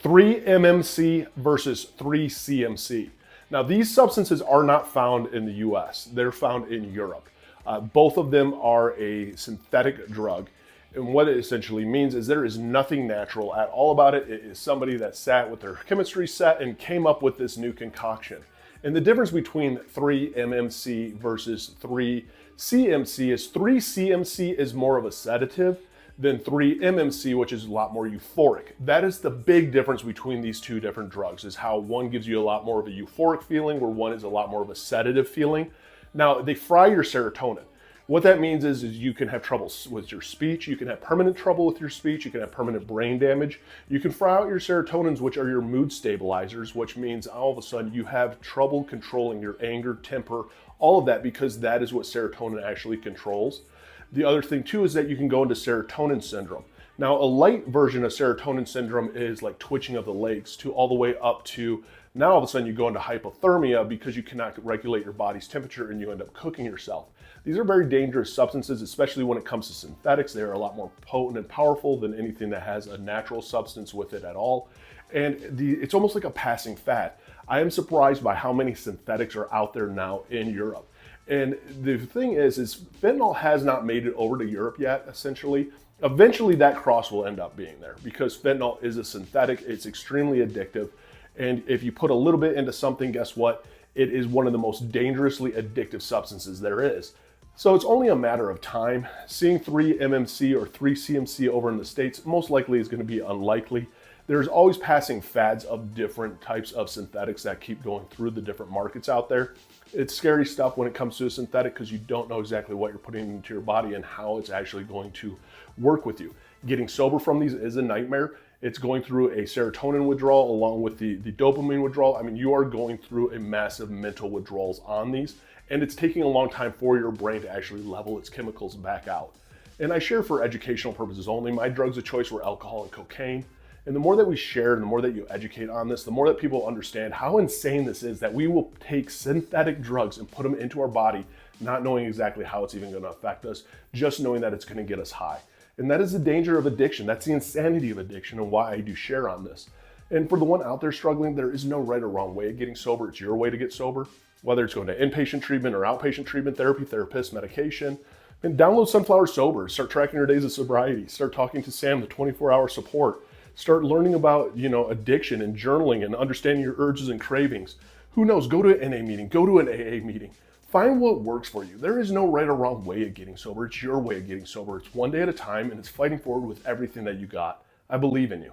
3-MMC versus 3-CMC. Now, these substances are not found in the US, they're found in Europe. Both of them are a synthetic drug. And what it essentially means is there is nothing natural at all about it. It is somebody that sat with their chemistry set and came up with this new concoction. And the difference between 3-MMC versus 3-CMC is 3-CMC is more of a sedative than 3-MMC, which is a lot more euphoric. That is the big difference between these two different drugs, is how one gives you a lot more of a euphoric feeling, where one is a lot more of a sedative feeling. Now, they fry your serotonin. What that means is you can have trouble with your speech, you can have permanent trouble with your speech, you can have permanent brain damage. You can fry out your serotonins, which are your mood stabilizers, which means all of a sudden you have trouble controlling your anger, temper, all of that, because that is what serotonin actually controls. The other thing too is that you can go into serotonin syndrome. Now, a light version of serotonin syndrome is like twitching of the legs to all the way up to now all of a sudden you go into hypothermia because you cannot regulate your body's temperature and you end up cooking yourself. These are very dangerous substances, especially when it comes to synthetics. They are a lot more potent and powerful than anything that has a natural substance with it at all. And it's almost like a passing fad. I am surprised by how many synthetics are out there now in Europe. And the thing is fentanyl has not made it over to Europe yet, essentially. Eventually that cross will end up being there because fentanyl is a synthetic, it's extremely addictive. And if you put a little bit into something, guess what? It is one of the most dangerously addictive substances there is. So it's only a matter of time. Seeing 3-MMC or 3-CMC over in the States most likely is going to be unlikely. There's always passing fads of different types of synthetics that keep going through the different markets out there. It's scary stuff when it comes to a synthetic because you don't know exactly what you're putting into your body and how it's actually going to work with you. Getting sober from these is a nightmare. It's going through a serotonin withdrawal along with the dopamine withdrawal. I mean, you are going through a massive mental withdrawals on these, and it's taking a long time for your brain to actually level its chemicals back out. And I share for educational purposes only. My drugs of choice were alcohol and cocaine. And the more that we share and the more that you educate on this, the more that people understand how insane this is, that we will take synthetic drugs and put them into our body, not knowing exactly how it's even going to affect us, just knowing that it's going to get us high. And that is the danger of addiction. That's the insanity of addiction and why I do share on this. And for the one out there struggling, there is no right or wrong way of getting sober. It's your way to get sober, whether it's going to inpatient treatment or outpatient treatment, therapy, therapist, medication. And download Sunflower Sober. Start tracking your days of sobriety. Start talking to Sam, the 24-hour support. Start learning about, addiction and journaling and understanding your urges and cravings. Who knows? Go to an NA meeting. Go to an AA meeting. Find what works for you. There is no right or wrong way of getting sober. It's your way of getting sober. It's one day at a time, and it's fighting forward with everything that you got. I believe in you.